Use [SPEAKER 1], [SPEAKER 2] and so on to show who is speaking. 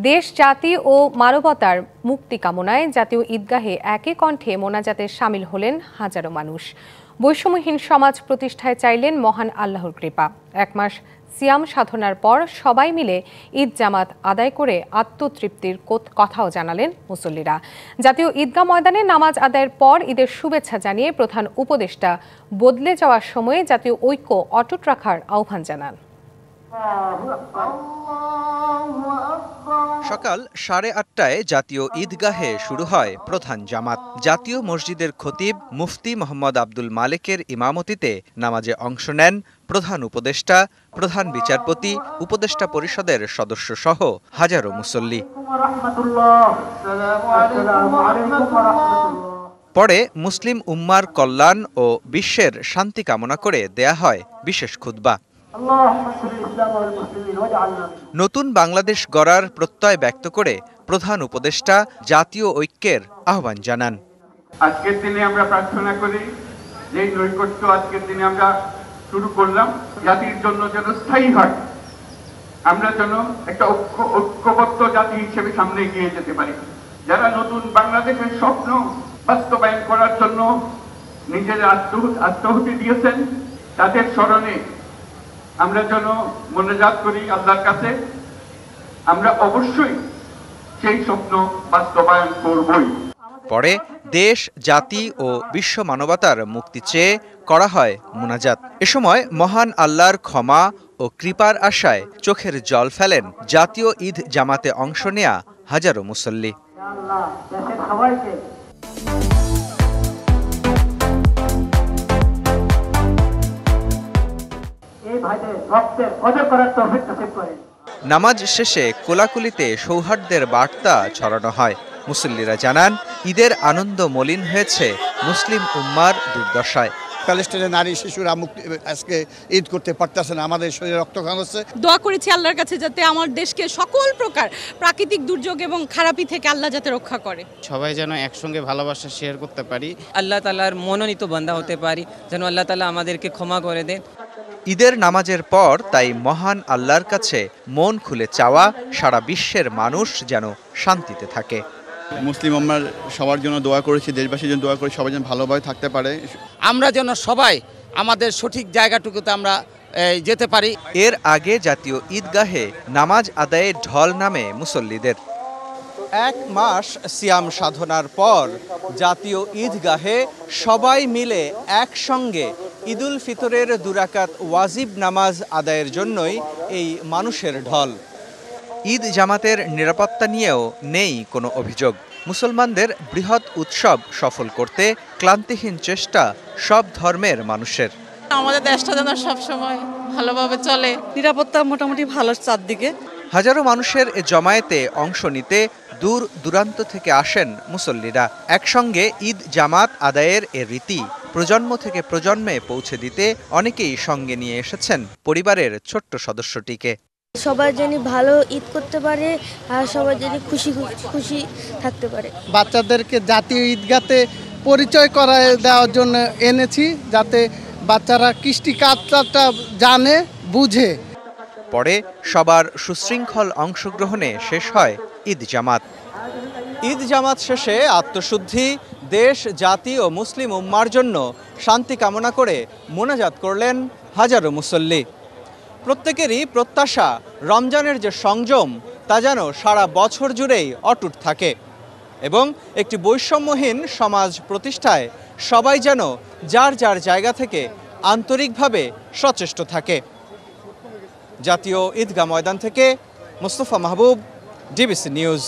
[SPEAKER 1] দেশ, জাতি ও মানবতার মুক্তি কামনায় জাতীয় ঈদগাহে একই কণ্ঠে মোনাজাতে শামিল হলেন হাজারো মানুষ। বৈষম্যহীন সমাজ প্রতিষ্ঠায় চাইলেন মহান আল্লাহর কৃপা। এক মাস সিয়াম সাধনার পর সবাই মিলে ঈদ জামাত আদায় করে আত্মতৃপ্তির কথাও জানালেন মুসল্লিরা। জাতীয় ঈদগাহ ময়দানে নামাজ আদায়ের পর ঈদের শুভেচ্ছা জানিয়ে প্রধান উপদেষ্টা বদলে যাওয়ার সময়ে জাতীয় ঐক্য অটুট রাখার আহ্বান জানান।
[SPEAKER 2] সকাল 8:30টায় জাতীয় ঈদগাহে শুরু হয় প্রধান জামাত। জাতীয় মসজিদের খতিব মুফতি মোহাম্মদ আব্দুল মালেকের ইমামতিতে নামাজে অংশ নেন প্রধান উপদেষ্টা, প্রধান বিচারপতি, উপদেষ্টা পরিষদের সদস্য সহ হাজারো মুসল্লি। পরে মুসলিম উম্মার কল্যাণ ও বিশ্বের শান্তি কামনা করে দেয়া হয় বিশেষ খুতবা। নতুন বাংলাদেশ গড়ার প্রত্যয় ব্যক্ত করে প্রধান উপদেষ্টা জাতীয় ঐক্যের আহ্বান জানান।
[SPEAKER 3] আজকের দিনে আমরা প্রার্থনা করি যে নৈকট্য আজকের দিনে আমরা শুরু করলাম জাতির জন্য যেন স্থায়ী হয়, আমরা যেন একটা ঐক্যবদ্ধ জাতি হিসেবে সামনে এগিয়ে যেতে পারি। যারা নতুন বাংলাদেশের স্বপ্ন বাস্তবায়ন করার জন্য নিজেদের আত্মাহুতি দিয়েছেন তাদের স্মরণে আমরা যেন মোনাজাত করি আল্লাহর কাছে। আমরা অবশ্যই সেই স্বপ্ন বাস্তবায়ন করবই।
[SPEAKER 2] পরে দেশ, জাতি ও বিশ্ব মানবতার মুক্তি চেয়ে করা হয় মোনাজাত। এ সময় মহান আল্লাহর ক্ষমা ও কৃপার আশায় চোখের জল ফেলেন জাতীয় ঈদ জামাতে অংশ নেয়া হাজারো মুসল্লি। নামাজ শেষে কোলাকুলিতে সৌহার্দ্যের বার্তা ছড়ানো হয়। মুসল্লিরা জানান, ঈদের আনন্দ মলিন হয়েছে মুসলিম উম্মার দুর্দশায়।
[SPEAKER 4] প্যালেস্টাইনের নারী শিশুরা আজকে ঈদ করতে পারতেছে না, আমাদের শরীরে রক্তক্ষরণ হচ্ছে।
[SPEAKER 5] দোয়া করেছি আল্লাহর কাছে যাতে আমার দেশকে সকল প্রকার প্রাকৃতিক দুর্যোগ এবং খারাপি থেকে আল্লাহ যাতে রক্ষা করে।
[SPEAKER 6] সবাই যেন একসঙ্গে ভালোবাসা শেয়ার করতে পারি,
[SPEAKER 7] আল্লাহ তাআলার মনোনীত বান্দা হতে পারি, যেন আল্লাহ তাআলা আমাদেরকে ক্ষমা করে দেন।
[SPEAKER 2] ঈদের নামাজের পর তাই মহান আল্লাহর কাছে মন খুলে চাওয়া সারা বিশ্বের মানুষ যেন শান্তিতে থাকে।
[SPEAKER 4] মুসলিম উম্মার সবার জন্য দোয়া করেছি, দেশবাসীর জন্য দোয়া করি, সবাই যেন ভালোভাবে থাকতে পারে।
[SPEAKER 8] আমরা যেন সবাই আমাদের সঠিক জায়গাটুকুতে আমরা যেতে পারি।
[SPEAKER 2] এর আগে জাতীয় ঈদগাহে নামাজ আদায়ে ঢল নামে মুসল্লিদের। এক মাস সিয়াম সাধনার পর জাতীয় ঈদগাহে সবাই মিলে একসঙ্গে ঈদুল ফিতরের 2 রাকাত ওয়াজিব নামাজ আদায়ের জন্যই এই মানুষের ঢল। ঈদ জামাতের নিরাপত্তা নিয়েও নেই কোনো অভিযোগ। মুসলমানদের বৃহৎ উৎসব সফল করতে ক্লান্তিহীন চেষ্টা সব ধর্মের মানুষের।
[SPEAKER 5] আমাদের দেশটা যেন সবসময় ভালোভাবে চলে, নিরাপত্তা মোটামুটি ভালো চারদিকে।
[SPEAKER 2] হাজারো মানুষের এ জমায়েতে অংশ নিতে দূর দূরান্ত থেকে আসেন মুসল্লিরা। একসঙ্গে ঈদ জামাত আদায়ের এ রীতি প্রজন্ম থেকে প্রজন্মে পৌঁছে দিতে অনেকেই সঙ্গে নিয়ে এসেছেন পরিবারের ছোট্ট সদস্যটিকে।
[SPEAKER 9] সবাই যেন ভালো ঈদ করতে পারে আর সবাই যেন খুশি খুশি থাকতে পারে।
[SPEAKER 10] বাচ্চাদেরকে জাতীয় ঈদগাতে পরিচয় করায় দেওয়ার জন্য এনেছি, যাতে বাচ্চারা কৃষ্টি কালচারটা জানে, বুঝে।
[SPEAKER 2] পরে সবার সুশৃঙ্খল অংশগ্রহণে শেষ হয় ঈদ জামাত। ঈদ জামাত শেষে আত্মশুদ্ধি, দেশ, জাতি ও মুসলিম উম্মার জন্য শান্তি কামনা করে মোনাজাত করলেন হাজারো মুসল্লি। প্রত্যেকেরই প্রত্যাশা রমজানের যে সংযম তা যেন সারা বছর জুড়েই অটুট থাকে এবং একটি বৈষম্যহীন সমাজ প্রতিষ্ঠায় সবাই যেন যার যার জায়গা থেকে আন্তরিকভাবে সচেষ্ট থাকে। জাতীয় ঈদগাহ ময়দান থেকে মোস্তফা মাহবুব, ডিবিসি নিউজ।